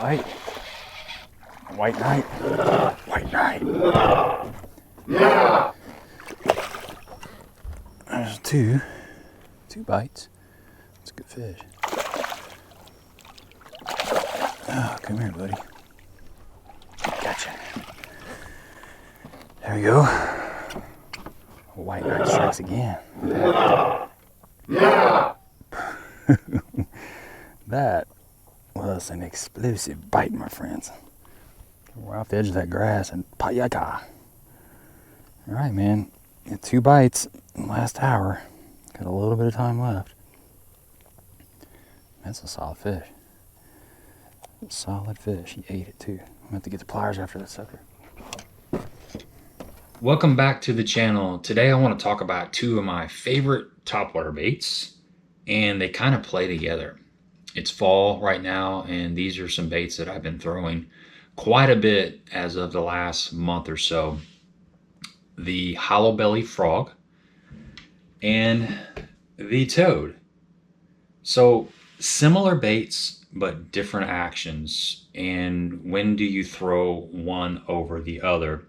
bite. White knight. White knight. There's two bites. It's a good fish. Oh, come here, buddy. Gotcha. There we go. White knight strikes again. That was an explosive bite, my friends. We're off the edge of that grass and payaka. All right, man. Got 2 bites in the last hour. Got a little bit of time left. That's a solid fish. Solid fish. He ate it too. I'm gonna have to get the pliers after that sucker. Welcome back to the channel. Today I want to talk about 2 of my favorite topwater baits, and they kind of play together. It's fall right now, and these are some baits that I've been throwing quite a bit as of the last month or so. The hollow belly frog and the toad. So similar baits, but different actions. And when do you throw one over the other?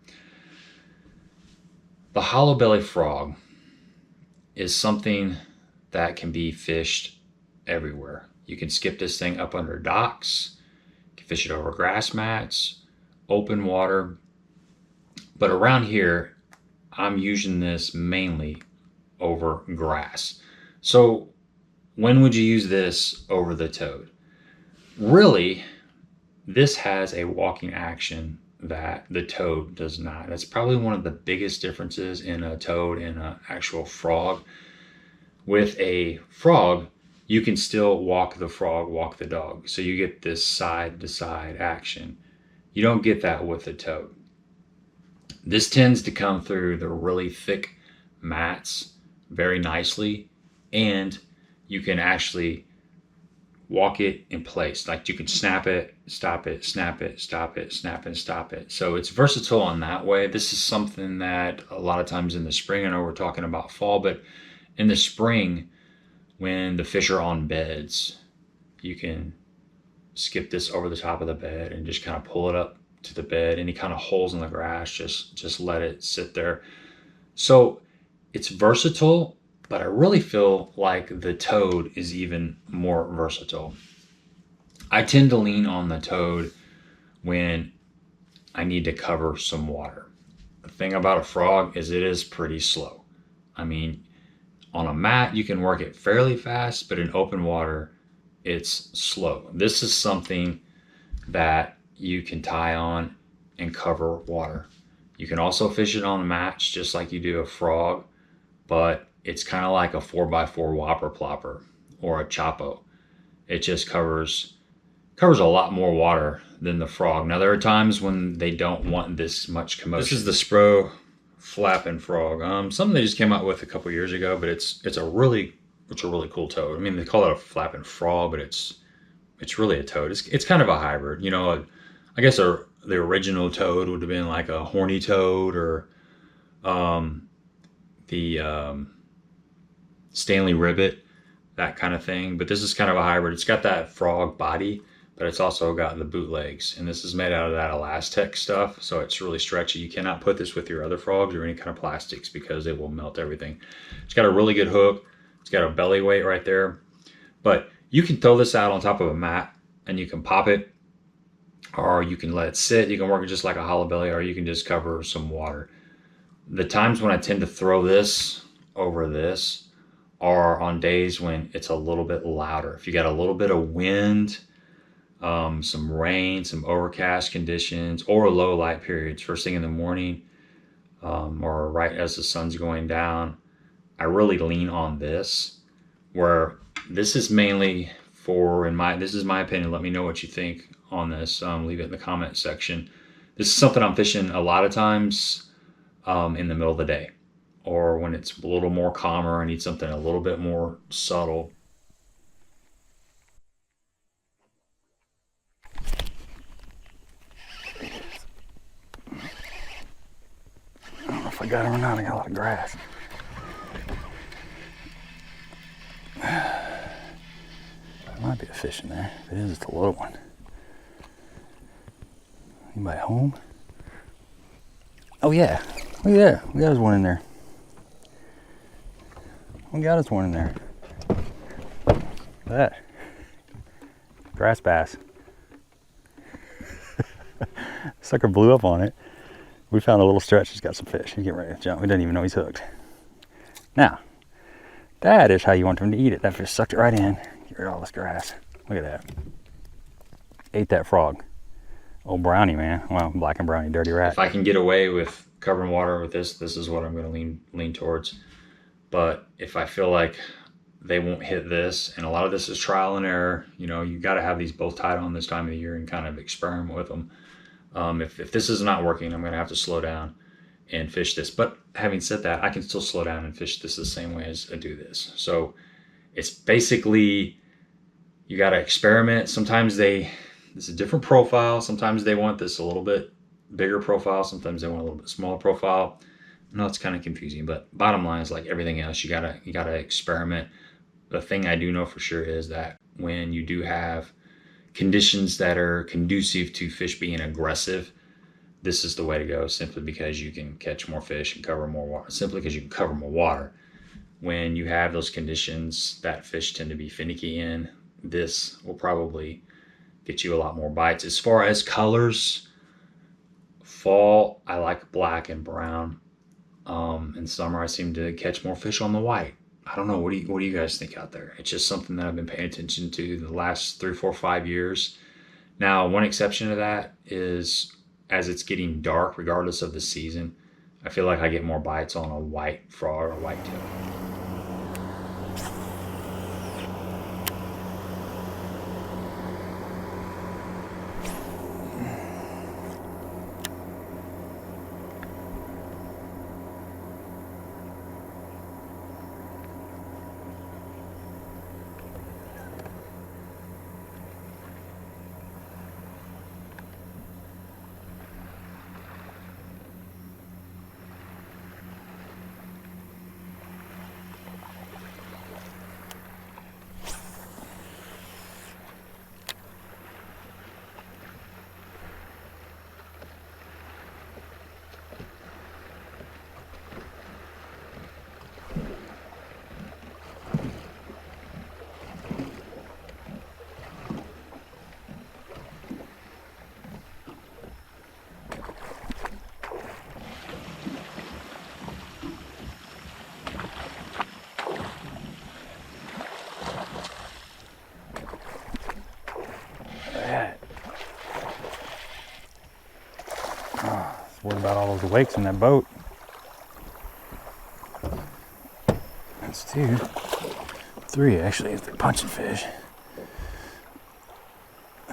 The hollow belly frog is something that can be fished everywhere. You can skip this thing up under docks, you can fish it over grass mats, open water. But around here, I'm using this mainly over grass. So when would you use this over the toad? Really, this has a walking action that the toad does not. That's probably one of the biggest differences in a toad and an actual frog. With a frog, you can still walk the frog, walk the dog. So you get this side to side action. You don't get that with a toad. This tends to come through the really thick mats very nicely, and you can actually walk it in place. Like you can snap it, stop it, snap it, stop it, snap and stop it. So it's versatile in that way. This is something that a lot of times in the spring, I know we're talking about fall, but in the spring, when the fish are on beds, you can skip this over the top of the bed and just kind of pull it up to the bed. Any kind of holes in the grass, just let it sit there. So it's versatile, but I really feel like the toad is even more versatile. I tend to lean on the toad when I need to cover some water. The thing about a frog is it is pretty slow. I mean, on a mat, you can work it fairly fast, but in open water, it's slow. This is something that you can tie on and cover water. You can also fish it on the mats just like you do a frog, but it's kind of like a 4x4 whopper plopper or a chopo. It just covers a lot more water than the frog. Now there are times when they don't want this much commotion. This is the Spro flapping frog. Something they just came out with a couple years ago, but it's a really cool toad. I mean, they call it a flapping frog, but it's really a toad. It's kind of a hybrid. You know, I guess the original toad would have been like a horny toad or the Stanley ribbit, that kind of thing. But this is kind of a hybrid. It's got that frog body, but it's also got the boot legs. And this is made out of that Elastec stuff, so it's really stretchy. You cannot put this with your other frogs or any kind of plastics because it will melt everything. It's got a really good hook. It's got a belly weight right there. But you can throw this out on top of a mat and you can pop it, or you can let it sit. You can work it just like a hollow belly, or you can just cover some water. The times when I tend to throw this over this are on days when it's a little bit louder. If you got a little bit of wind, some rain, some overcast conditions, or low light periods, first thing in the morning, or right as the sun's going down, I really lean on this, where this is mainly for, this is my opinion. Let me know what you think on this. Leave it in the comment section. This is something I'm fishing a lot of times in the middle of the day, or when it's a little more calmer, I need something a little bit more subtle. I don't know if I got him or not. I got a lot of grass. There might be a fish in there. If it is, it's a little one. Anybody home? Oh yeah, look at that. We got us one in there. We got us one in there. Look at that. Grass bass. Sucker blew up on it. We found a little stretch. He's got some fish. He's getting ready to jump. He doesn't even know he's hooked. Now, that is how you want him to eat it. That fish sucked it right in. Get rid of all this grass. Look at that. Ate that frog. Old brownie, man. Well, black and brownie, dirty rat. If I can get away with covering water with this is what I'm going to lean towards. But if I feel like they won't hit this, and a lot of this is trial and error, you know, you got to have these both tied on this time of the year and kind of experiment with them. If this is not working, I'm going to have to slow down and fish this. But having said that, I can still slow down and fish this the same way as I do this. So it's basically, you got to experiment. Sometimes this is a different profile. Sometimes they want this a little bit bigger profile. Sometimes they want a little bit smaller profile. I know it's kind of confusing, but bottom line is, like everything else, you gotta experiment. The thing I do know for sure is that when you do have conditions that are conducive to fish being aggressive, this is the way to go, simply because you can catch more fish and cover more water. Simply because you can cover more water. When you have those conditions that fish tend to be finicky in, this will probably get you a lot more bites. As far as colors, fall, I like black and brown. In summer, I seem to catch more fish on the white. I don't know. What do you guys think out there? It's just something that I've been paying attention to the last 3, 4, 5 years. Now, one exception to that is as it's getting dark, regardless of the season, I feel like I get more bites on a white frog or a white tail. Worried about all those wakes in that boat. That's 2, 3 actually, if they're punching fish.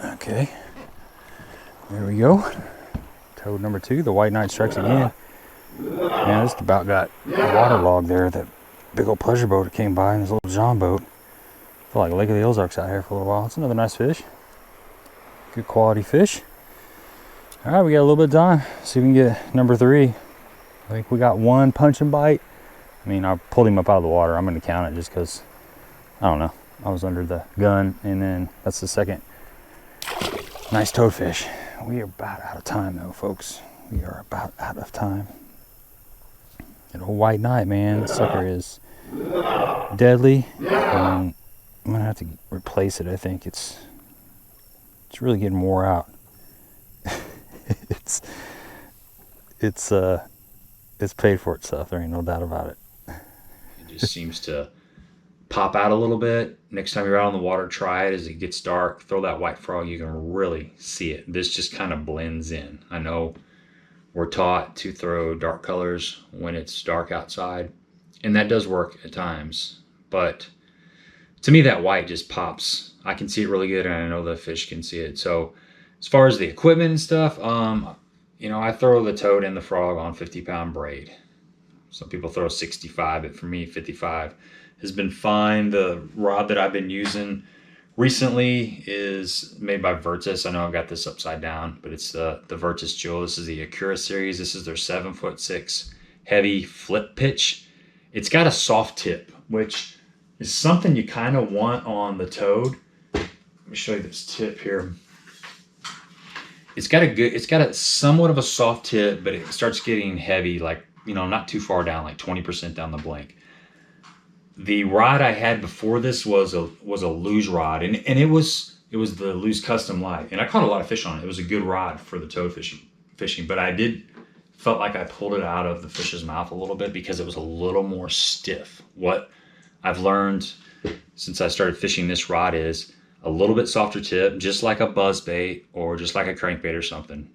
Okay, there we go. Toad number 2, the white knight strikes again. Man, this about got waterlogged there. That big old pleasure boat that came by, and this little John boat. I feel like Lake of the Ozarks out here for a little while. It's another nice fish. Good quality fish. All right, we got a little bit of time. See if we can get number 3. I think we got 1 punching bite. I mean, I pulled him up out of the water. I'm going to count it just because, I don't know. I was under the gun, and then that's the second nice toadfish. We are about out of time, though, folks. We are about out of time. That old white knight, man. That sucker is deadly. And I'm going to have to replace it. I think it's really getting wore out. It's paid for itself. There ain't no doubt about it. It just seems to pop out a little bit. Next time you're out on the water, try it as it gets dark. Throw that white frog. You can really see it. This just kind of blends in. I know we're taught to throw dark colors when it's dark outside, and that does work at times. But to me, that white just pops. I can see it really good, and I know the fish can see it. So as far as the equipment and stuff, you know, I throw the toad and the frog on 50-pound braid. Some people throw 65, but for me, 55 has been fine. The rod that I've been using recently is made by Virtus. I know I've got this upside down, but it's the Virtus Jewel. This is the Acura series. This is their 7'6" heavy flip pitch. It's got a soft tip, which is something you kind of want on the toad. Let me show you this tip here. it's got a somewhat of a soft tip, but it starts getting heavy, like, you know, not too far down, like 20% down the blank. The rod I had before this was a luge rod, and it was the Hawgz Custom Light, and I caught a lot of fish on it. It was a good rod for the toad fishing, but I felt like I pulled it out of the fish's mouth a little bit because it was a little more stiff. What I've learned since I started fishing this rod is a little bit softer tip, just like a buzz bait or just like a crankbait or something.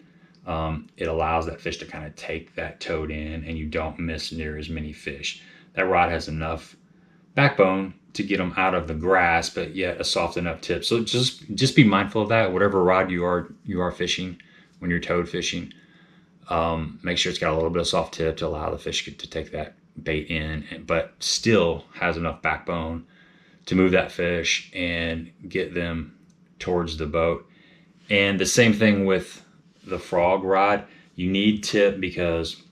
It allows that fish to kind of take that toad in, and you don't miss near as many fish. That rod has enough backbone to get them out of the grass, but yet a soft enough tip. So just be mindful of that. Whatever rod you are fishing when you're toad fishing, make sure it's got a little bit of soft tip to allow the fish to take that bait in, but still has enough backbone to move that fish and get them towards the boat. And the same thing with the frog rod. You need tip because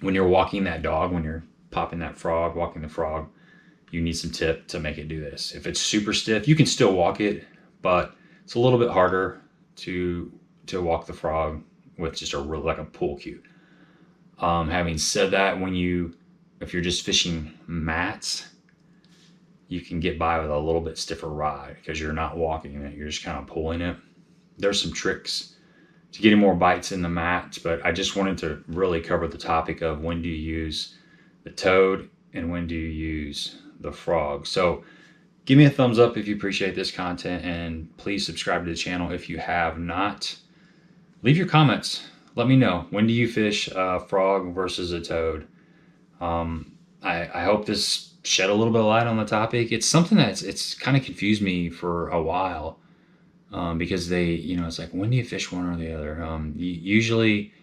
when you're walking that dog, when you're popping that frog, walking the frog, you need some tip to make it do this. If it's super stiff, you can still walk it, but it's a little bit harder to walk the frog with just like a pool cue. Having said that, if you're just fishing mats, you can get by with a little bit stiffer rod because you're not walking it, you're just kind of pulling it. There's some tricks to getting more bites in the mats, but I just wanted to really cover the topic of when do you use the toad and when do you use the frog. So give me a thumbs up if you appreciate this content, and please subscribe to the channel if you have not. Leave your comments. Let me know, when do you fish a frog versus a toad? I hope this shed a little bit of light on the topic. It's something it's kind of confused me for a while, because it's like, when do you fish one or the other? Usually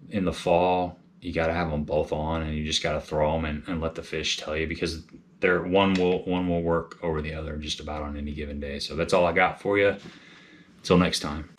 in the fall, you got to have them both on, and you just got to throw them and let the fish tell you, because one will work over the other just about on any given day. So that's all I got for you. Until next time.